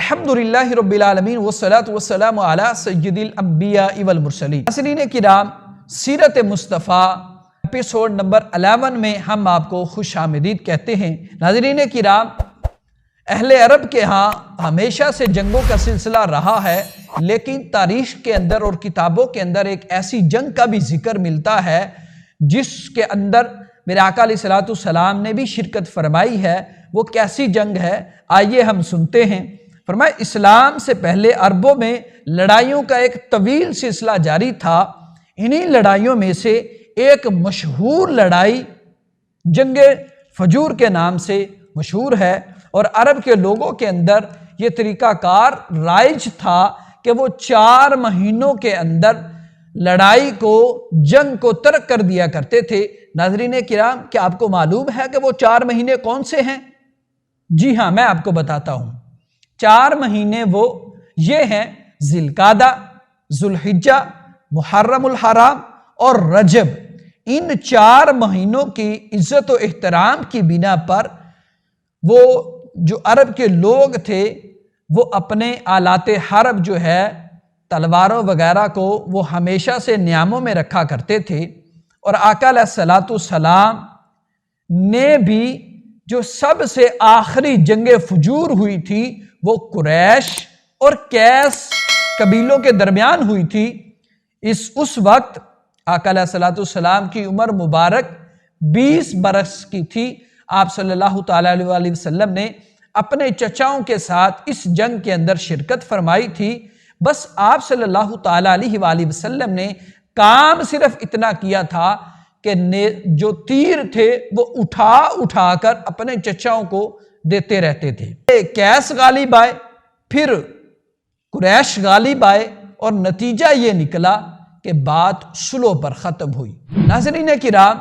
الحمدللہ رب العالمین والصلاة والسلام علی سید الانبیاء والمرسلین۔ ناظرین کرام، سیرت مصطفیٰ ایپیسوڈ نمبر 11 میں ہم آپ کو خوش آمدید کہتے ہیں۔ ناظرین کرام، اہل عرب کے ہاں ہمیشہ سے جنگوں کا سلسلہ رہا ہے، لیکن تاریخ کے اندر اور کتابوں کے اندر ایک ایسی جنگ کا بھی ذکر ملتا ہے جس کے اندر میرے آقا علیہ السلام نے بھی شرکت فرمائی ہے۔ وہ کیسی جنگ ہے؟ آئیے ہم سنتے ہیں۔ فرمایا اسلام سے پہلے عربوں میں لڑائیوں کا ایک طویل سلسلہ جاری تھا۔ انہی لڑائیوں میں سے ایک مشہور لڑائی جنگ فجور کے نام سے مشہور ہے، اور عرب کے لوگوں کے اندر یہ طریقہ کار رائج تھا کہ وہ 4 مہینوں کے اندر لڑائی کو، جنگ کو ترک کر دیا کرتے تھے۔ ناظرین کرام، کیا آپ کو معلوم ہے کہ وہ 4 مہینے کون سے ہیں؟ جی ہاں، میں آپ کو بتاتا ہوں۔ 4 مہینے وہ یہ ہیں: ذی القعدہ، ذو الحجہ، محرم الحرام اور رجب۔ ان 4 مہینوں کی عزت و احترام کی بنا پر وہ جو عرب کے لوگ تھے وہ اپنے آلات حرب جو ہے تلواروں وغیرہ کو وہ ہمیشہ سے نیاموں میں رکھا کرتے تھے، اور آقا علیہ السلام نے بھی جو سب سے آخری جنگ فجور ہوئی تھی وہ قریش اور کیس قبیلوں کے درمیان ہوئی تھی۔ اس وقت آقا علیہ السلام کی عمر مبارک 20 برس کی تھی۔ آپ صلی اللہ تعالیٰ علیہ وسلم نے اپنے چچاؤں کے ساتھ اس جنگ کے اندر شرکت فرمائی تھی۔ بس آپ صلی اللہ تعالیٰ علیہ وسلم نے کام صرف اتنا کیا تھا کہ جو تیر تھے وہ اٹھا کر اپنے چچاؤں کو دیتے رہتے تھے۔ کیس غالب آئے، پھر قریش غالب آئے، اور نتیجہ یہ نکلا کہ بات صلح پر ختم ہوئی۔ ناظرین کرام،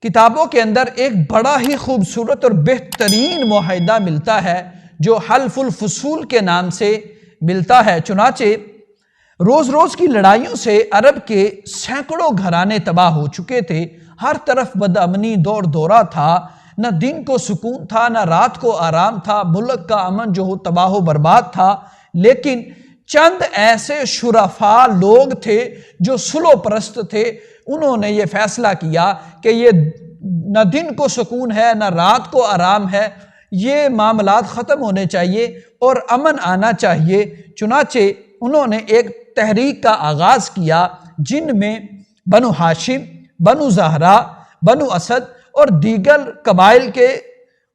کتابوں کے اندر ایک بڑا ہی خوبصورت اور بہترین معاہدہ ملتا ہے جو حلف الفصول کے نام سے ملتا ہے۔ چنانچہ روز روز کی لڑائیوں سے عرب کے سینکڑوں گھرانے تباہ ہو چکے تھے۔ ہر طرف بدامنی دور دورہ تھا، نہ دن کو سکون تھا نہ رات کو آرام تھا، ملک کا امن جو ہو تباہ و برباد تھا۔ لیکن چند ایسے شرفاء لوگ تھے جو صلح پرست تھے، انہوں نے یہ فیصلہ کیا کہ یہ نہ دن کو سکون ہے نہ رات کو آرام ہے، یہ معاملات ختم ہونے چاہیے اور امن آنا چاہیے۔ چنانچہ انہوں نے ایک تحریک کا آغاز کیا جن میں بنو ہاشم، بنو زہرہ، بنو اسد اور دیگر قبائل کے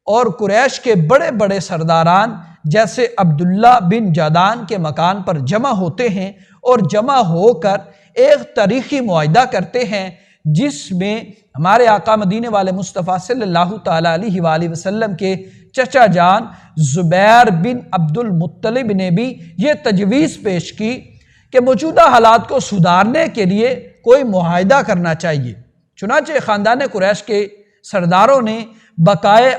اور قریش کے بڑے بڑے سرداران جیسے عبداللہ بن جادان کے مکان پر جمع ہوتے ہیں، اور جمع ہو کر ایک تاریخی معاہدہ کرتے ہیں جس میں ہمارے آقا مدینے والے مصطفیٰ صلی اللہ تعالیٰ علیہ وسلم کے چچا جان زبیر بن عبد المطلب نے بھی یہ تجویز پیش کی کہ موجودہ حالات کو سدھارنے کے لیے کوئی معاہدہ کرنا چاہیے۔ چنانچہ خاندان قریش کے سرداروں نے بقائے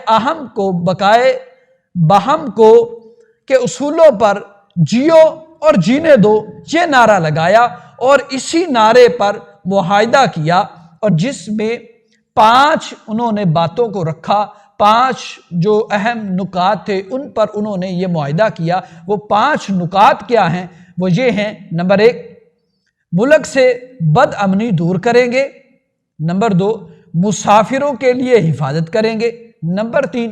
باہم کو کے اصولوں پر جیو اور جینے دو یہ نعرہ لگایا، اور اسی نعرے پر معاہدہ کیا، اور جس میں 5 انہوں نے باتوں کو رکھا۔ 5 جو اہم نکات تھے ان پر انہوں نے یہ معاہدہ کیا۔ وہ 5 نکات کیا ہیں؟ وہ یہ ہیں: نمبر 1، ملک سے بد امنی دور کریں گے۔ نمبر 2، مسافروں کے لیے حفاظت کریں گے۔ نمبر 3،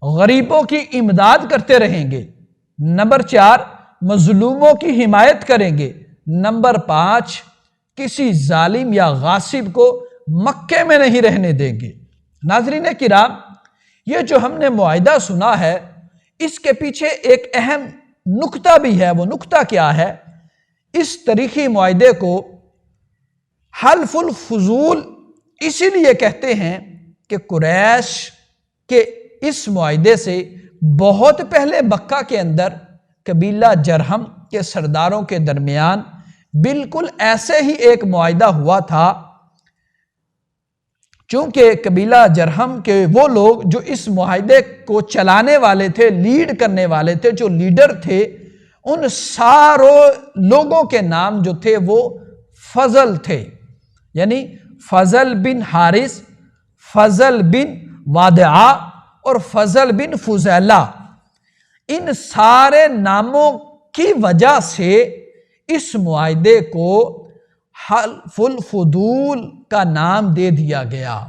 غریبوں کی امداد کرتے رہیں گے۔ نمبر 4، مظلوموں کی حمایت کریں گے۔ نمبر 5، کسی ظالم یا غاصب کو مکے میں نہیں رہنے دیں گے۔ ناظرین کرام، یہ جو ہم نے معاہدہ سنا ہے اس کے پیچھے ایک اہم نکتہ بھی ہے۔ وہ نکتہ کیا ہے؟ اس تاریخی معاہدے کو حلف الفضول اسی لیے کہتے ہیں کہ قریش کے اس معاہدے سے بہت پہلے مکہ کے اندر قبیلہ جرہم کے سرداروں کے درمیان بالکل ایسے ہی ایک معاہدہ ہوا تھا۔ چونکہ قبیلہ جرہم کے وہ لوگ جو اس معاہدے کو چلانے والے تھے، لیڈ کرنے والے تھے، جو لیڈر تھے، ان ساروں لوگوں کے نام جو تھے وہ فضل تھے، یعنی فضل بن حارث، فضل بن وادعہ اور فضل بن فضیلہ۔ ان سارے ناموں کی وجہ سے اس معاہدے کو حلف الفضول کا نام دے دیا گیا۔